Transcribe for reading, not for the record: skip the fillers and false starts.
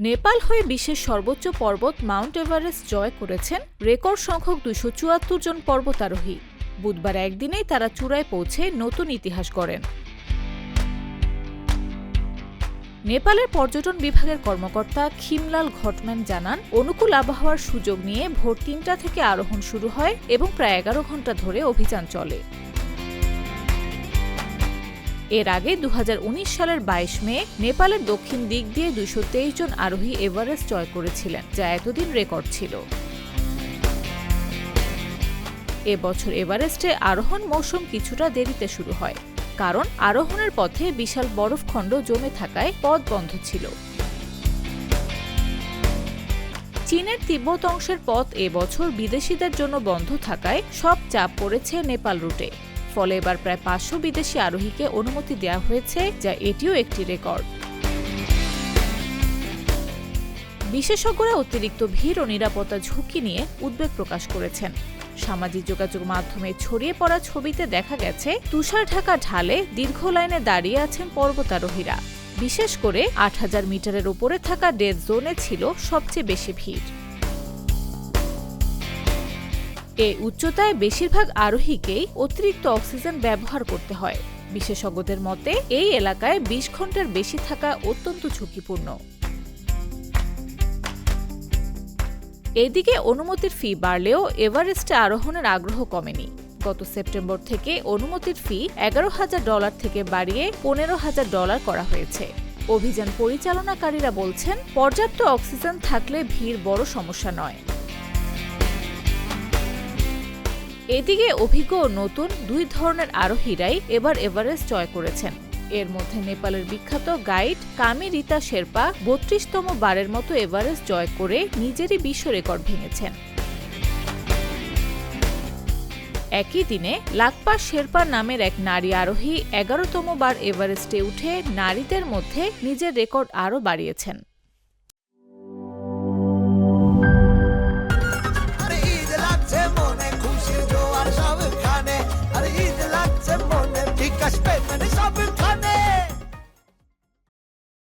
নেপাল হয়ে বিশ্বের সর্বোচ্চ পর্বত মাউন্ট এভারেস্ট জয় করেছেন রেকর্ড সংখ্যক ২৭৪ জন পর্বতারোহী। বুধবার একদিনেই তারা চূড়ায় পৌঁছে নতুন ইতিহাস গড়েন। নেপালের পর্যটন বিভাগের কর্মকর্তা খিমলাল ঘটম্যান জানান, অনুকূল আবহাওয়ার সুযোগ নিয়ে ভোর ৩টা থেকে আরোহণ শুরু হয় এবং প্রায় ১১ ঘণ্টা ধরে অভিযান চলে। এর আগে ২০১৯ সালের ২২ মে নেপালের দক্ষিণ দিক দিয়ে ২২৩ জন আরোহী এভারেস্ট জয় করেছিলেন, যা এতদিন রেকর্ড ছিল। এবছর এভারেস্টে আরোহণ মৌসুম কিছুটা দেরিতে শুরু হয়, কারণ আরোহণের পথে বিশাল বরফখণ্ড জমে থাকায় পথ বন্ধ ছিল। চীনের তিব্বত অংশের পথ এবছর বিদেশিদের জন্য বন্ধ থাকায় সব চাপ পড়েছে নেপাল রুটে। ফলে এবার প্রায় ৫০০ বিদেশি আরোহীকে অনুমতি দেওয়া হয়েছে, যা এটিও একটি রেকর্ড। বিশেষজ্ঞরা অতিরিক্ত ভিড় ও নিরাপত্তা ঝুঁকি নিয়ে উদ্বেগ প্রকাশ করেছেন। সামাজিক যোগাযোগ মাধ্যমে ছড়িয়ে পড়া ছবিতে দেখা গেছে তুষার ঢাকা ঢালে দীর্ঘ লাইনে দাঁড়িয়ে আছেন পর্বতারোহীরা। বিশেষ করে ৮,০০০ মিটারের উপরে থাকা ডেড জোনে ছিল সবচেয়ে বেশি ভিড়। এই উচ্চতায় বেশিরভাগ আরোহীকেই অতিরিক্ত অক্সিজেন ব্যবহার করতে হয়। বিশেষজ্ঞদের মতে এই এলাকায় ২০ ঘন্টার বেশি থাকা অত্যন্ত ঝুঁকিপূর্ণ। এদিকে অনুমতির ফি বাড়লেও এভারেস্টে আরোহণের আগ্রহ কমেনি। গত সেপ্টেম্বর থেকে অনুমতির ফি $১১,০০০ থেকে বাড়িয়ে $১৫,০০০ করা হয়েছে। অভিযান পরিচালনাকারীরা বলছেন, পর্যাপ্ত অক্সিজেন থাকলে ভিড় বড় সমস্যা নয়। এদিকে অভিজ্ঞ ও নতুন দুই ধরনের আরোহীরাই এবার এভারেস্ট জয় করেছেন। এর মধ্যে নেপালের বিখ্যাত গাইড কামি রিতা শেরপা ৩২তম বারের মতো এভারেস্ট জয় করে নিজেরই বিশ্ব রেকর্ড ভেঙেছেন। একই দিনে লাকপা শেরপা নামের এক নারী আরোহী ১১তম বার এভারেস্টে উঠে নারীদের মধ্যে নিজের রেকর্ড আরও বাড়িয়েছেন।